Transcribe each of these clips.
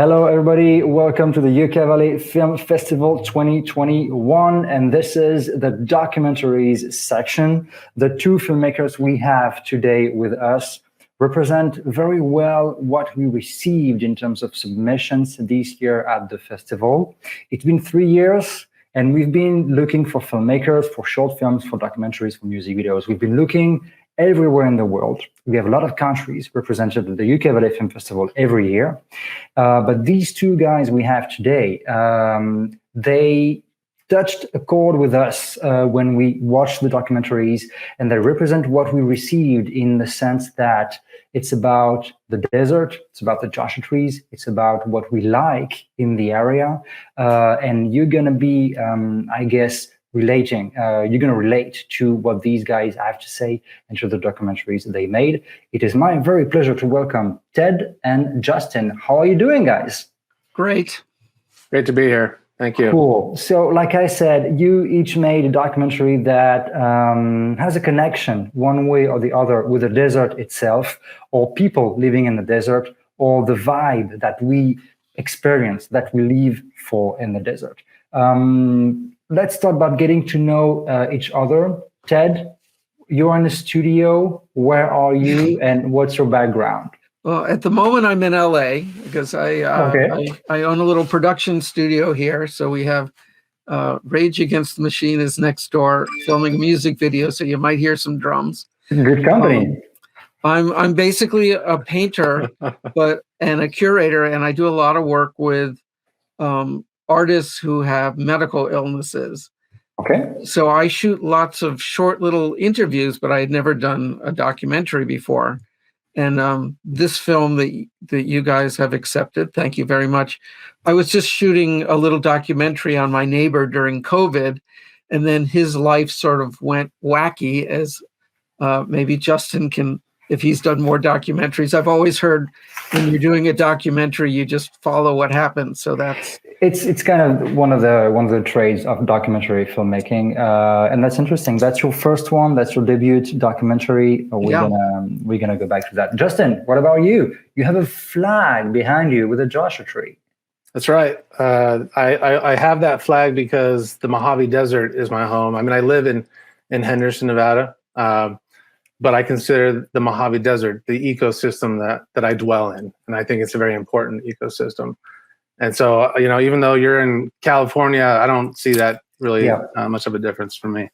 Hello, everybody. Welcome to the UK Valley Film Festival 2021. And this is the documentaries section. The two filmmakers we have today with us represent very well what we received in terms of submissions this year at the festival. It's been 3 years, and we've been looking for filmmakers, for short films, for documentaries, for music videos. We've been looking everywhere in the world. We have a lot of countries represented at the UK Valley Film Festival every year. But these two guys we have today, they touched a chord with us when we watched the documentaries, and they represent what we received in the sense that it's about the desert, it's about the Joshua trees, it's about what we like in the area. And you're going to be, I guess, relating, you're going to relate to what these guys have to say and to the documentaries they made. It is my very pleasure to welcome Ted and Justin. How are you doing, guys? Great. Great to be here. Thank you. Cool. So like I said, you each made a documentary that has a connection one way or the other with the desert itself, or people living in the desert, or the vibe that we experience, that we live for in the desert. Let's start by getting to know each other. Ted, you're in the studio. Where are you, and what's your background? Well, at the moment, I'm in LA because I own a little production studio here. So we have Rage Against the Machine is next door, filming a music video. So you might hear some drums. Good company. I'm basically a painter, and a curator, and I do a lot of work with artists who have medical illnesses. Okay. So I shoot lots of short little interviews, but I had never done a documentary before. And this film that you guys have accepted, thank you very much. I was just shooting a little documentary on my neighbor during COVID, and then his life sort of went wacky, as maybe Justin can, if he's done more documentaries. I've always heard when you're doing a documentary, you just follow what happens. So it's kind of one of the trades of documentary filmmaking, and that's interesting. That's your first one. That's your debut documentary. We're gonna go back to that. Justin, what about you? You have a flag behind you with a Joshua tree. That's right. I have that flag because the Mojave Desert is my home. I mean, I live in Henderson, Nevada. But I consider the Mojave Desert the ecosystem that I dwell in, and I think it's a very important ecosystem. And so, even though you're in California, I don't see that really much of a difference for me.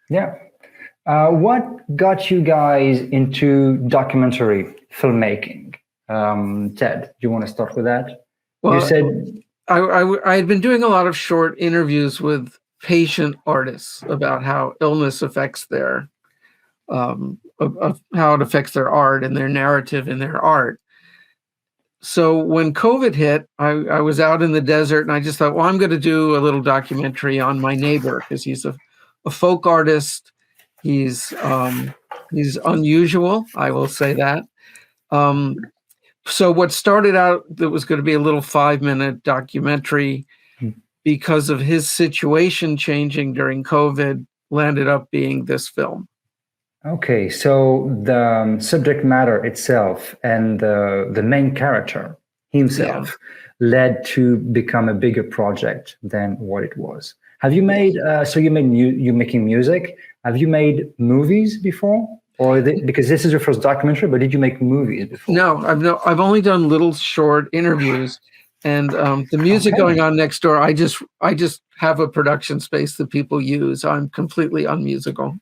Yeah. What got you guys into documentary filmmaking? Ted, do you want to start with that? Well, you said I had been doing a lot of short interviews with patient artists about how illness affects their of how it affects their art and their narrative in their art. So when COVID hit, I was out in the desert, and I just thought, well, I'm going to do a little documentary on my neighbor, because he's a folk artist. He's unusual, I will say that. So what started out that was going to be a little 5-minute documentary, because of his situation changing during COVID, landed up being this film. Okay, so the subject matter itself and the main character himself led to become a bigger project than what it was. Have you made? So you're making music. Have you made movies before, or because this is your first documentary? But did you make movies before? No, I've only done little short interviews, and the music going on next door. I just have a production space that people use. I'm completely unmusical.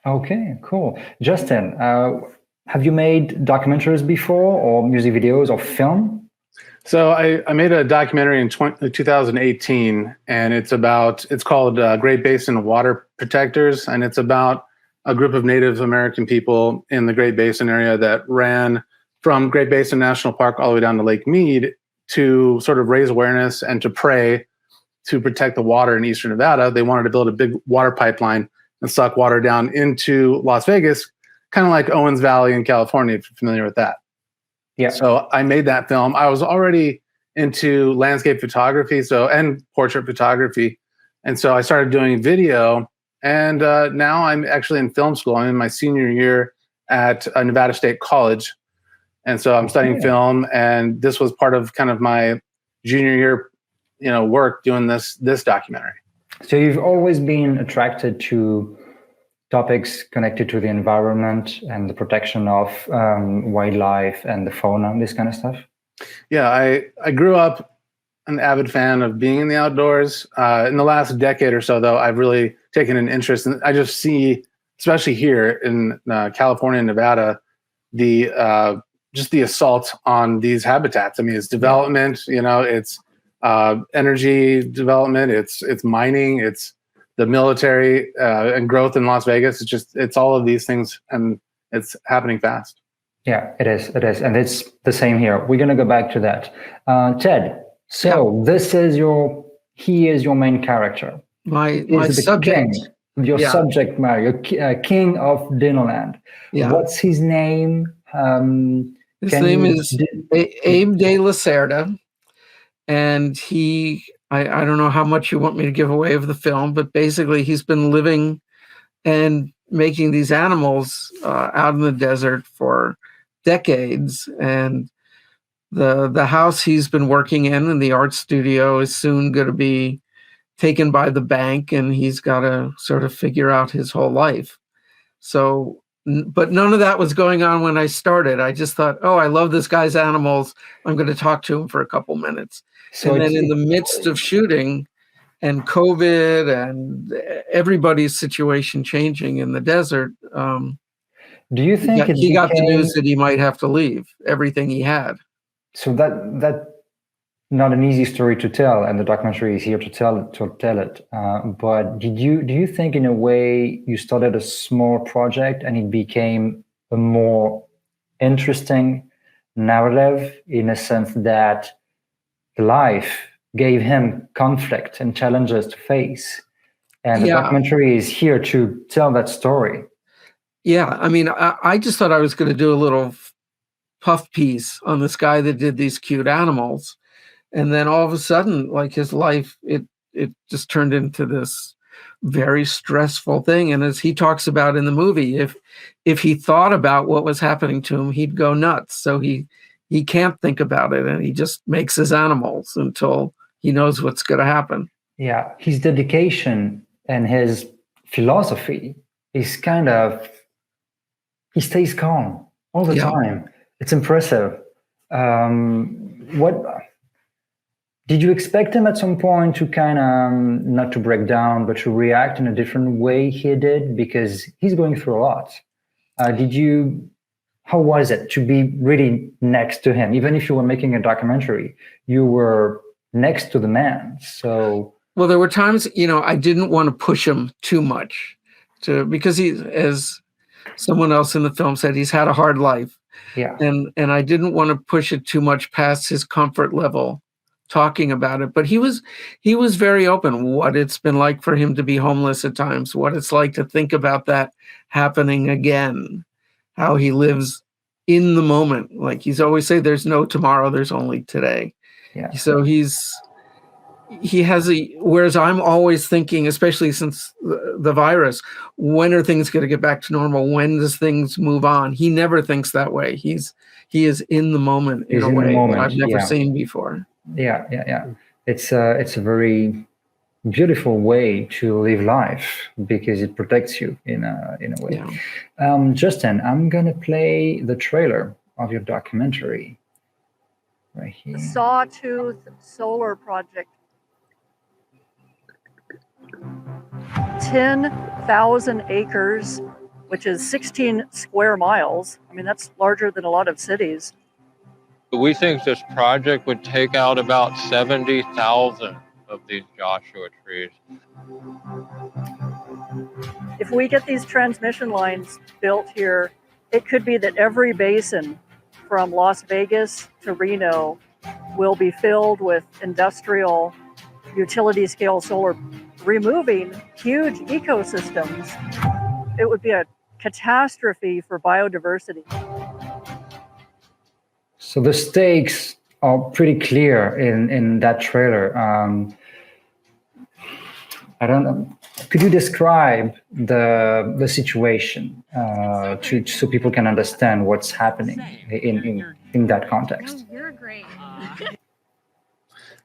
Okay, cool. Justin, have you made documentaries before, or music videos, or film? So I made a documentary in 2018, and it's called Great Basin Water Protectors, and it's about a group of Native American people in the Great Basin area that ran from Great Basin National Park all the way down to Lake Mead to sort of raise awareness and to pray to protect the water in Eastern Nevada. They wanted to build a big water pipeline and suck water down into Las Vegas, kind of like Owens Valley in California, if you're familiar with that. Yeah. So I made that film. I was already into landscape photography, and portrait photography. And so I started doing video, and now I'm actually in film school. I'm in my senior year at Nevada State College. And so I'm studying film, and this was part of kind of my junior year, work doing this documentary. So you've always been attracted to topics connected to the environment and the protection of wildlife and the fauna, this kind of stuff? Yeah, I grew up an avid fan of being in the outdoors. In the last decade or so, though, I've really taken an interest in. I just see, especially here in California and Nevada, the just the assault on these habitats. I mean, it's development. It's energy development. It's mining. It's the military and growth in Las Vegas. It's all of these things, and it's happening fast. Yeah, it is, and it's the same here. We're gonna go back to that. Ted, so he is your main character. My subject. Your subject matter, your king of Dinoland. Yeah. What's his name? His name is Abe de la Cerda, and I don't know how much you want me to give away of the film, but basically he's been living and making these animals out in the desert for decades, and the house he's been working in and the art studio is soon going to be taken by the bank, and he's got to sort of figure out his whole life. So, but none of that was going on when I started. I just thought, oh, I love this guy's animals. I'm going to talk to him for a couple minutes. So and then in the midst of shooting and COVID and everybody's situation changing in the desert, do you think he got the news that he might have to leave everything he had? So that not an easy story to tell, and the documentary is here to tell it. But do you think, in a way, you started a small project and it became a more interesting narrative, in a sense that life gave him conflict and challenges to face, and the documentary is here to tell that story? Yeah, I mean, I just thought I was going to do a little puff piece on this guy that did these cute animals. And then all of a sudden, like, his life, it just turned into this very stressful thing. And as he talks about in the movie, if he thought about what was happening to him, he'd go nuts. So he can't think about it, and he just makes his animals until he knows what's going to happen. Yeah, his dedication and his philosophy is he stays calm all the time. It's impressive. What did you expect him at some point to kind of, not to break down, but to react in a different way he did? Because he's going through a lot. How was it to be really next to him? Even if you were making a documentary, you were next to the man. So, well, there were times, I didn't want to push him too much because he, as someone else in the film said, he's had a hard life. Yeah. And I didn't want to push it too much past his comfort level talking about it. But he was very open, what it's been like for him to be homeless at times, what it's like to think about that happening again, how he lives in the moment. Like, he's always say, there's no tomorrow, there's only today. Yeah. So whereas I'm always thinking, especially since the virus, when are things going to get back to normal? When does things move on? He never thinks that way. He is in the moment in a way that I've never seen before. Yeah. It's a very beautiful way to live life, because it protects you in a way. Yeah. Justin, I'm gonna play the trailer of your documentary right here. The Sawtooth Solar Project. 10,000 acres, which is 16 square miles. I mean, that's larger than a lot of cities. We think this project would take out about 70,000 of these Joshua trees. If we get these transmission lines built here, it could be that every basin from Las Vegas to Reno will be filled with industrial utility scale solar, removing huge ecosystems. It would be a catastrophe for biodiversity. So the stakes are pretty clear in that trailer. I don't know. Could you describe the situation so people can understand what's happening in that context? You're great.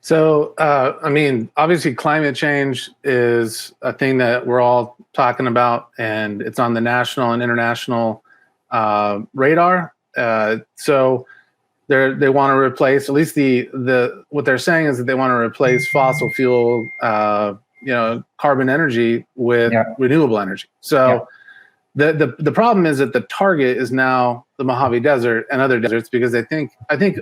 So, I mean, obviously, climate change is a thing that we're all talking about, and it's on the national and international radar. So, they want to replace, at least the what they're saying is that they want to replace fossil fuel, carbon energy with renewable energy. So, the problem is that the target is now the Mojave Desert and other deserts, because I think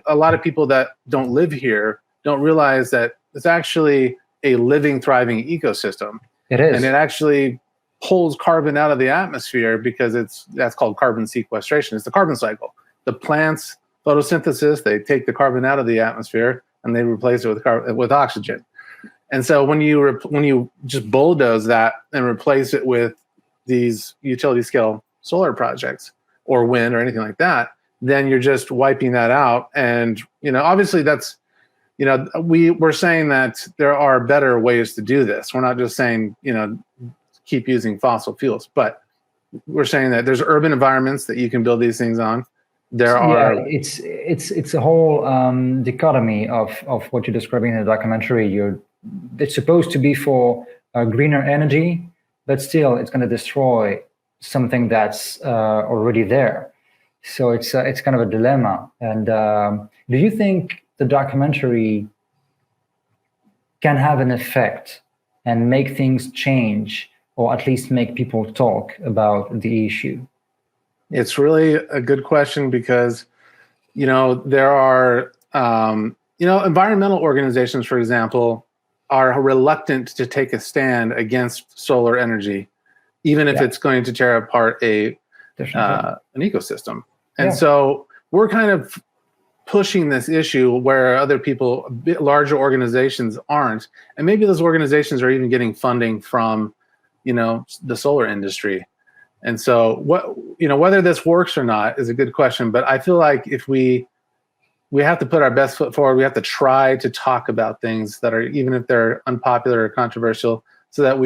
a lot of people that don't live here don't realize that it's actually a living, thriving ecosystem. It is. And it actually pulls carbon out of the atmosphere because that's called carbon sequestration. It's the carbon cycle. The plants, photosynthesis, they take the carbon out of the atmosphere and they replace it with oxygen. And so when you just bulldoze that and replace it with these utility scale solar projects or wind or anything like that, then you're just wiping that out. And, obviously that's, we're saying that there are better ways to do this. We're not just saying, keep using fossil fuels, but we're saying that there's urban environments that you can build these things on. It's a whole dichotomy of what you're describing in the documentary. It's supposed to be for greener energy, but still it's going to destroy something that's already there. So it's kind of a dilemma. And do you think the documentary can have an effect and make things change, or at least make people talk about the issue? It's really a good question because, there are, environmental organizations, for example, are reluctant to take a stand against solar energy, even if it's going to tear apart an ecosystem. And so we're kind of pushing this issue where other people, larger organizations, aren't. And maybe those organizations are even getting funding from, the solar industry. And so whether this works or not is a good question. But I feel like if we have to put our best foot forward, we have to try to talk about things that are, even if they're unpopular or controversial, so that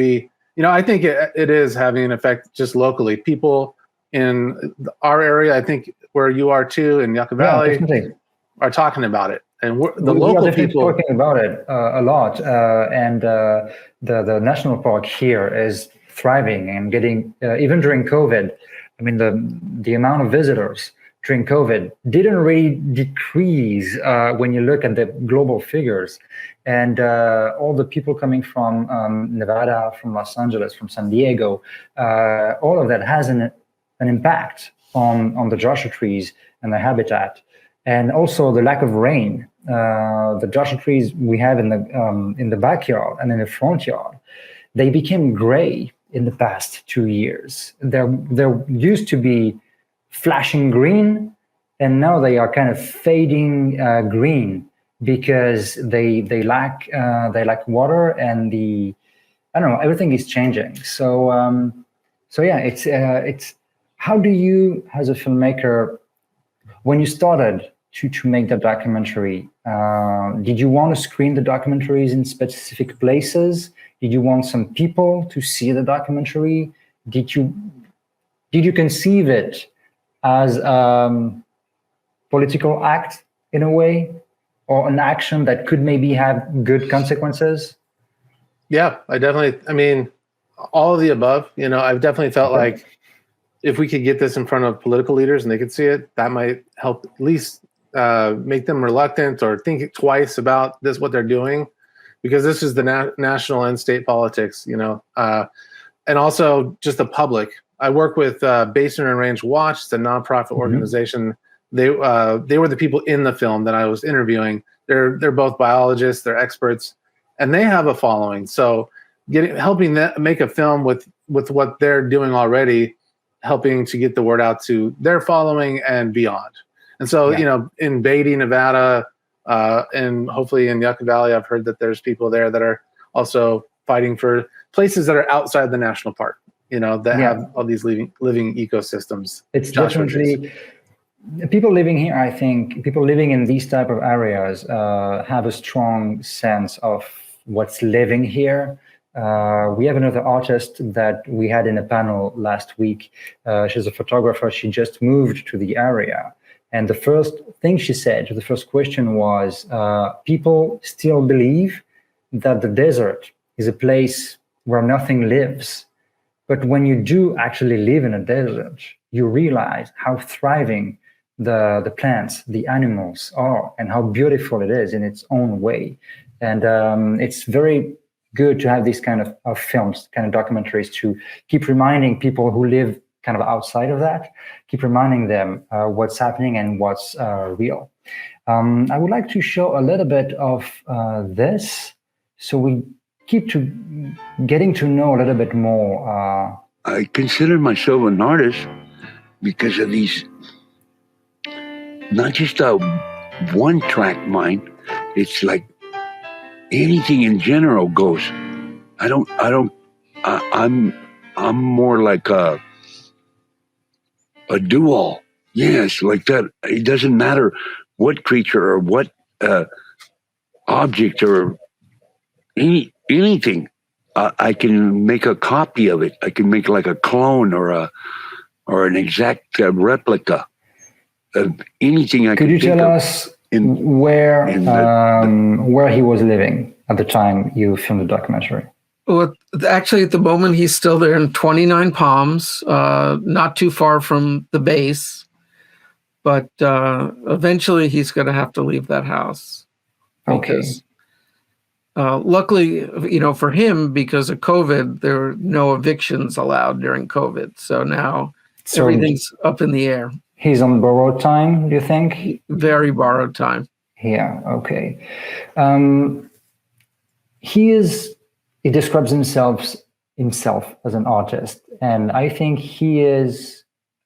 I think it is having an effect just locally. People in our area, I think where you are too, in Yucca Valley, are talking about it. And the local people talking about it a lot. And the national park here is thriving and getting, even during COVID, I mean, the amount of visitors during COVID didn't really decrease when you look at the global figures. And all the people coming from Nevada, from Los Angeles, from San Diego, all of that has an impact on the Joshua trees and the habitat. And also the lack of rain. The Joshua trees we have in the backyard and in the front yard, they became gray in the past 2 years. There used to be flashing green, and now they are kind of fading green because they lack water, and everything is changing. So it's how do you, as a filmmaker, when you started to make the documentary, did you want to screen the documentaries in specific places? Did you want some people to see the documentary? Did you conceive it as political act in a way, or an action that could maybe have good consequences? Yeah, I mean, all of the above. I've definitely felt like if we could get this in front of political leaders and they could see it, that might help at least make them reluctant or think twice about what they're doing, because this is the national and state politics, and also just the public. I work with Basin and Range Watch. It's a nonprofit organization. They were the people in the film that I was interviewing. They're both biologists, they're experts, and they have a following. So helping them make a film with what they're doing already, helping to get the word out to their following and beyond. And so, in Beatty, Nevada, and hopefully in Yucca Valley, I've heard that there's people there that are also fighting for places that are outside the national park, that have all these living ecosystems. It's definitely people living here. I think people living in these type of areas have a strong sense of what's living here. We have another artist that we had in a panel last week. She's a photographer. She just moved to the area. And the first thing she said, the first question was, people still believe that the desert is a place where nothing lives. But when you do actually live in a desert, you realize how thriving the plants, the animals are, and how beautiful it is in its own way. And it's very good to have these kind of films, kind of documentaries, to keep reminding people who live kind of outside of that, keep reminding them what's happening and what's real. I would like to show a little bit of this, so we keep getting to know a little bit more. I consider myself an artist because of these, not just a one-track mind. It's like anything in general goes. I'm more like a do-all. Yes, like that. It doesn't matter what creature or what object or anything. I can make a copy of it. I can make like a clone or an exact replica of anything I can think of. Could you tell us where he was living at the time you filmed the documentary? Well, actually, at the moment, he's still there in 29 Palms, not too far from the base. But eventually, he's going to have to leave that house. Okay. Because, luckily, for him, because of COVID, there were no evictions allowed during COVID. So now everything's up in the air. He's on borrowed time, do you think? Very borrowed time. Yeah, okay. He describes himself as an artist. And I think he is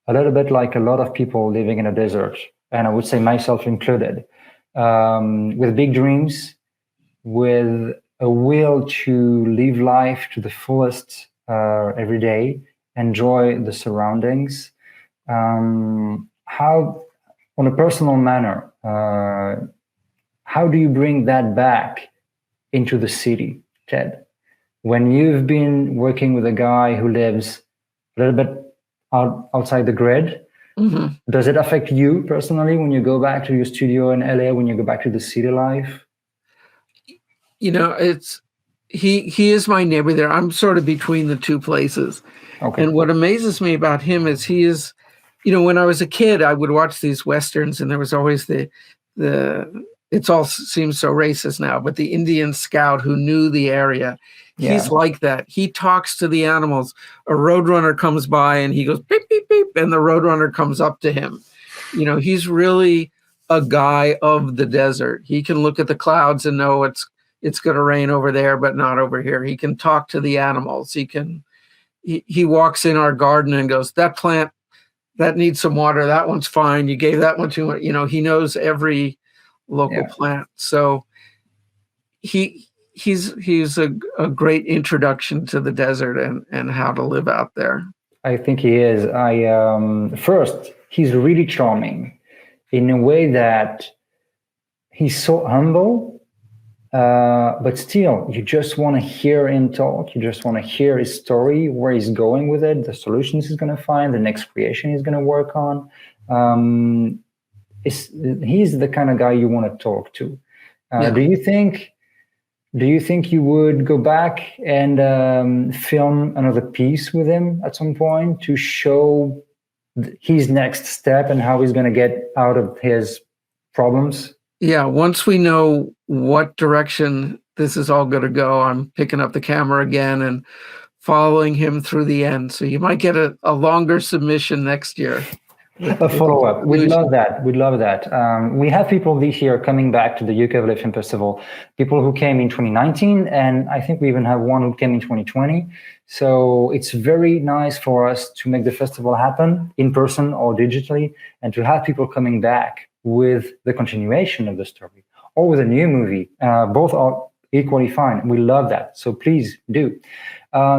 a little bit like a lot of people living in a desert, and I would say myself included, with big dreams, with a will to live life to the fullest every day, enjoy the surroundings. How, on a personal manner, how do you bring that back into the city, Ted? When you've been working with a guy who lives a little bit outside the grid, mm-hmm. Does it affect you personally when you go back to your studio in LA, when you go back to the city life? It's he is my neighbor there. I'm sort of between the two places. Okay. And what amazes me about him is he is, when I was a kid, I would watch these Westerns, and there was always the it all seems so racist now, but the Indian scout who knew the area. Yeah. He's like that. He talks to the animals. A roadrunner comes by and he goes, beep, beep, beep, and the roadrunner comes up to him. He's really a guy of the desert. He can look at the clouds and know it's going to rain over there, but not over here. He can talk to the animals. He walks in our garden and goes, that plant, that needs some water. That one's fine. You gave that one too much. He knows every local plant. So he's a great introduction to the desert and how to live out there. I think he is. First, he's really charming in a way that he's so humble, but still, you just want to hear him talk. You just want to hear his story, where he's going with it, the solutions he's going to find, the next creation he's going to work on. He's the kind of guy you want to talk to. Do you think you would go back and film another piece with him at some point to show his next step and how he's going to get out of his problems? Yeah, once we know what direction this is all going to go, I'm picking up the camera again and following him through the end. So you might get a longer submission next year. A follow-up. We'd love that. We have people this year coming back to the YVFF Film Festival, people who came in 2019, and I think we even have one who came in 2020. So it's very nice for us to make the festival happen in person or digitally, and to have people coming back with the continuation of the story or with a new movie. Both are equally fine. We love that. So please do.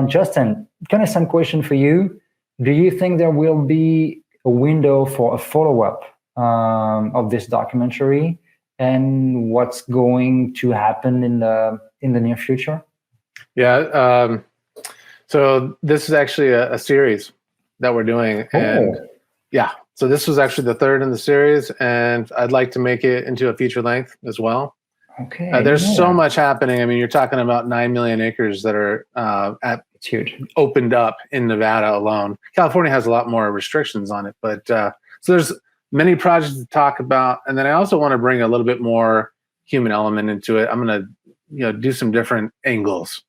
Justin, kind of some question for you. Do you think there will be a window for a follow-up of this documentary, and what's going to happen in the near future? Yeah. So this is actually a series that we're doing, and yeah. So this was actually the third in the series, and I'd like to make it into a feature length as well. Okay. There's so much happening. I mean, you're talking about 9 million acres that are It's huge. opened up in Nevada alone. California has a lot more restrictions on it, but so there's many projects to talk about. And then I also want to bring a little bit more human element into it. I'm going to, do some different angles,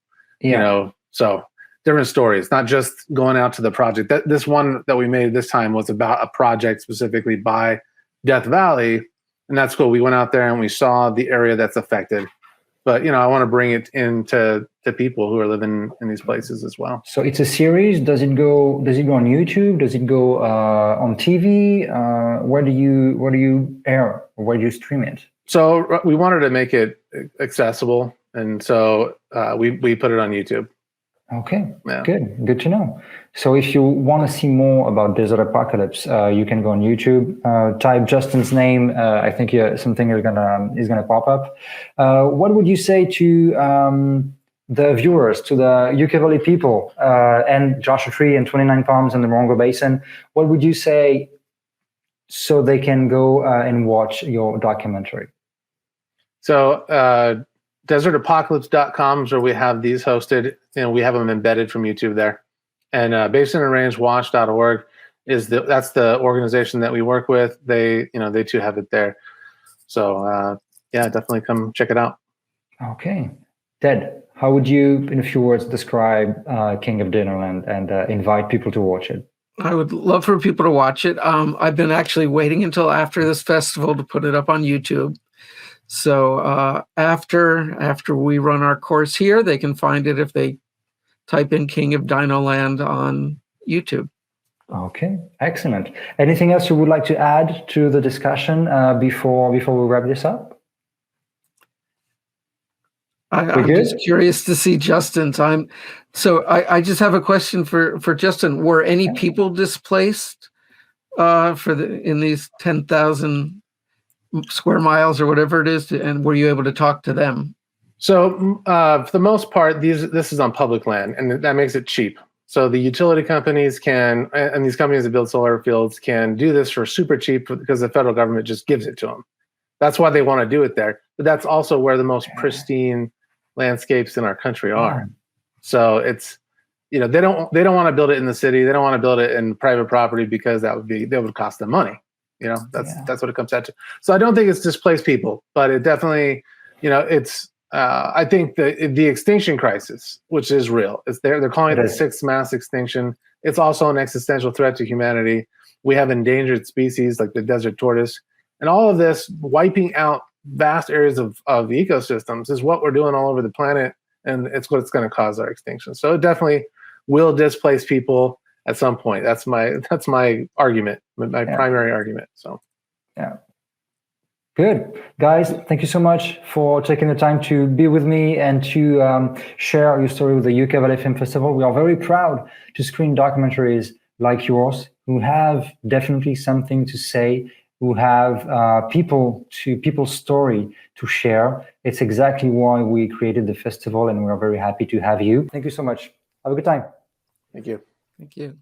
so different stories, not just going out to the project. This one that we made this time was about a project specifically by Death Valley. And that's cool. We went out there and we saw the area that's affected. But, I want to bring it into people who are living in these places as well. So it's a series. Does it go on YouTube? Does it go on TV? Where do you air? Where do you stream it? So we wanted to make it accessible. And so we put it on YouTube. Okay, yeah. Good to know. So if you want to see more about Desert Apocalypse, you can go on YouTube, type Justin's name. I think something is gonna pop up. What would you say to the viewers, to the Yucca Valley people, and Joshua Tree and 29 Palms and the Morongo Basin? What would you say so they can go and watch your documentary? So desertapocalypse.com is where we have these hosted. We have them embedded from YouTube there. And basinandrangewatch.org that's the organization that we work with. They too have it there. So definitely come check it out. Okay. Ted, how would you, in a few words, describe King of Dinoland and invite people to watch it? I would love for people to watch it. I've been actually waiting until after this festival to put it up on YouTube. So after we run our course here, they can find it if they type in King of Dinoland on YouTube. Okay, excellent. Anything else you would like to add to the discussion before we wrap this up? I'm just curious to see Justin's. I just have a question for Justin. Were any people displaced in these 10,000 square miles or whatever it is, and were you able to talk to them? So for the most part, this is on public land, and that makes it cheap. So the utility companies and these companies that build solar fields can do this for super cheap because the federal government just gives it to them. That's why they want to do it there. But that's also where the most pristine landscapes in our country are. So it's, they don't want to build it in the city. They don't want to build it in private property because that would cost them money. That's what it comes out to. So I don't think it's displaced people, but it definitely, it's. I think the extinction crisis, which is real, they're calling it the sixth mass extinction. It's also an existential threat to humanity. We have endangered species like the desert tortoise, and all of this wiping out vast areas of ecosystems is what we're doing all over the planet, and it's what's going to cause our extinction. So it definitely will displace people at some point. That's my argument, my primary argument. So, yeah. Good. Guys, thank you so much for taking the time to be with me and to share your story with the Yucca Valley Film Festival. We are very proud to screen documentaries like yours who have definitely something to say, who have people's story to share. It's exactly why we created the festival, and we are very happy to have you. Thank you so much. Have a good time. Thank you. Thank you.